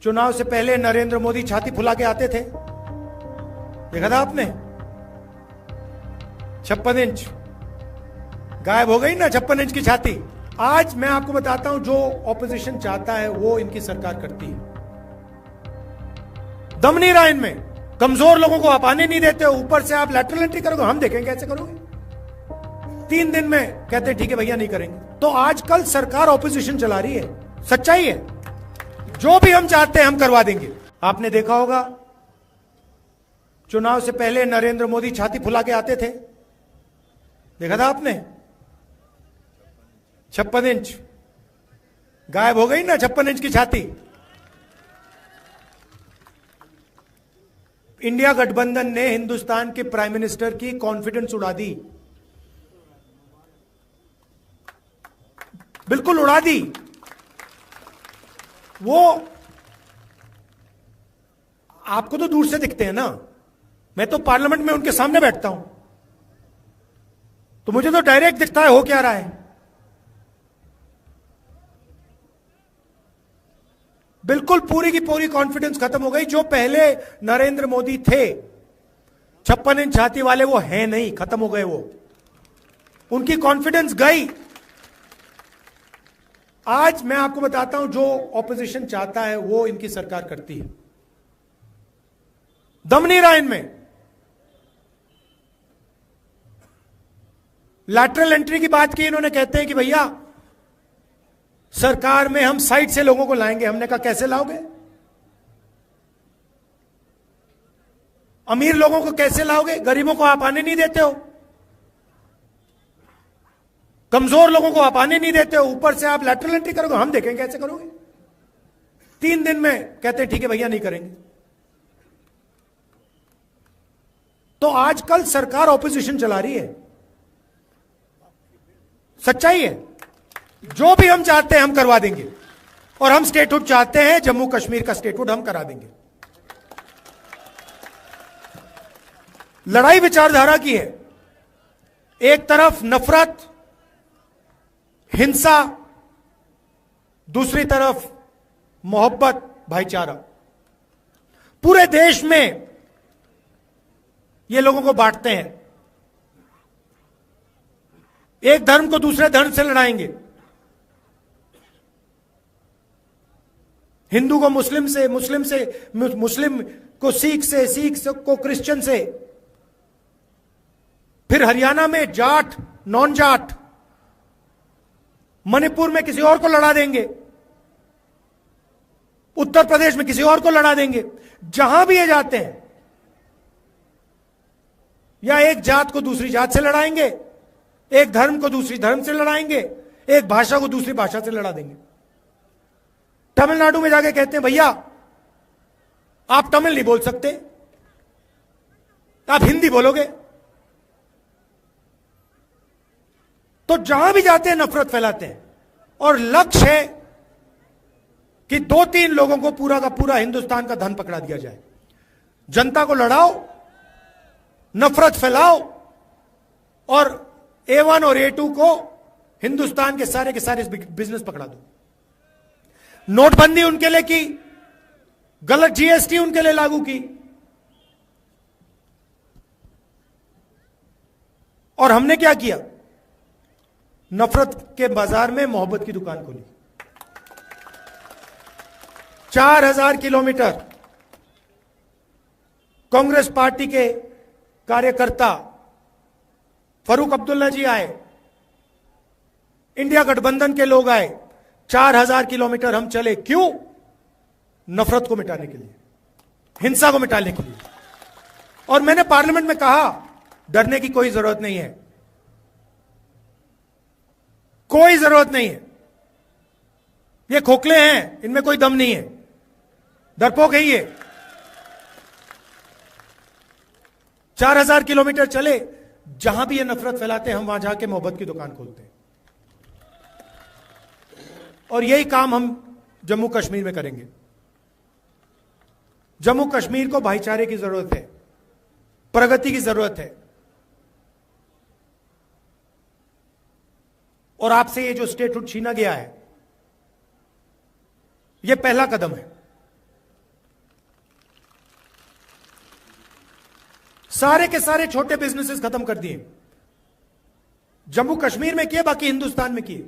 चुनाव से पहले नरेंद्र मोदी छाती फुला के आते थे, देखा था आपने? 56 इंच गायब हो गई ना, 56 इंच की छाती। आज मैं आपको बताता हूं, जो ऑपोजिशन चाहता है वो इनकी सरकार करती है। दम नहीं रहा इनमें, कमजोर लोगों को आप आने नहीं देते हो, ऊपर से आप लैटरल एंट्री करोगे, हम देखेंगे कैसे करोगे। 3 दिन में कहते हैं ठीक है भैया नहीं करेंगे। तो आजकल सरकार ऑपोजिशन चला रही है, सच्चाई है। जो भी हम चाहते हैं हम करवा देंगे। आपने देखा होगा चुनाव से पहले नरेंद्र मोदी छाती फुला के आते थे, देखा था आपने? 56 इंच गायब हो गई ना, 56 इंच की छाती। इंडिया गठबंधन ने हिंदुस्तान के प्राइम मिनिस्टर की कॉन्फिडेंस उड़ा दी, बिल्कुल उड़ा दी। वो आपको तो दूर से दिखते हैं ना, मैं तो पार्लियामेंट में उनके सामने बैठता हूं, तो मुझे तो डायरेक्ट दिखता है हो क्या रहा है। बिल्कुल पूरी की पूरी कॉन्फिडेंस खत्म हो गई। जो पहले नरेंद्र मोदी थे 56 इंच छाती वाले, वो है नहीं, खत्म हो गए वो, उनकी कॉन्फिडेंस गई। आज मैं आपको बताता हूं, जो ऑपोजिशन चाहता है वो इनकी सरकार करती है। दम नहीं रहा इनमें, लैटरल एंट्री की बात की इन्होंने, कहते हैं कि भैया सरकार में हम साइड से लोगों को लाएंगे। हमने कहा कैसे लाओगे? अमीर लोगों को कैसे लाओगे? गरीबों को आप आने नहीं देते हो, कमजोर लोगों को आप आने नहीं देते हो, ऊपर से आप लैटरल एंट्री करोगे, हम देखेंगे कैसे करोगे। 3 दिन में कहते हैं ठीक है भैया नहीं करेंगे। तो आजकल सरकार ऑपोजिशन चला रही है, सच्चाई है। जो भी हम चाहते हैं हम करवा देंगे, और हम स्टेटहुड चाहते हैं, जम्मू कश्मीर का स्टेटहुड हम करा देंगे। लड़ाई विचारधारा की है, एक तरफ नफरत हिंसा, दूसरी तरफ मोहब्बत भाईचारा। पूरे देश में ये लोगों को बांटते हैं, एक धर्म को दूसरे धर्म से लड़ाएंगे, हिंदू को मुस्लिम से, मुस्लिम को सिख से, को क्रिश्चियन से। फिर हरियाणा में जाट नॉन जाट, मणिपुर में किसी और को लड़ा देंगे, उत्तर प्रदेश में किसी और को लड़ा देंगे। जहां भी ये जाते हैं, या एक जात को दूसरी जात से लड़ाएंगे, एक धर्म को दूसरी धर्म से लड़ाएंगे, एक भाषा को दूसरी भाषा से लड़ा देंगे। तमिलनाडु में जाके कहते हैं भैया आप तमिल नहीं बोल सकते, आप हिंदी बोलोगे। तो जहां भी जाते हैं नफरत फैलाते हैं, और लक्ष्य है कि 2-3 लोगों को पूरा का पूरा हिंदुस्तान का धन पकड़ा दिया जाए। जनता को लड़ाओ, नफरत फैलाओ, और A1 और A2 को हिंदुस्तान के सारे बिजनेस पकड़ा दो। नोटबंदी उनके लिए की, गलत GST उनके लिए लागू की, और हमने क्या किया? नफरत के बाजार में मोहब्बत की दुकान खोली। 4000 किलोमीटर कांग्रेस पार्टी के कार्यकर्ता फारूक अब्दुल्ला जी आए, इंडिया गठबंधन के लोग आए, 4000 किलोमीटर हम चले। क्यों? नफरत को मिटाने के लिए, हिंसा को मिटाने के लिए। और मैंने पार्लियामेंट में कहा डरने की कोई जरूरत नहीं है, कोई जरूरत नहीं है। ये खोखले हैं, इनमें कोई दम नहीं है, डरपोक है ये। 4000 किलोमीटर चले, जहां भी ये नफरत फैलाते हैं हम वहां जाके मोहब्बत की दुकान खोलते हैं। और यही काम हम जम्मू कश्मीर में करेंगे। जम्मू कश्मीर को भाईचारे की जरूरत है, प्रगति की जरूरत है। और आपसे ये जो स्टेटहुड छीना गया है, ये पहला कदम है। सारे के सारे छोटे बिजनेसेस खत्म कर दिए। जम्मू कश्मीर में किए, बाकी हिंदुस्तान में किए।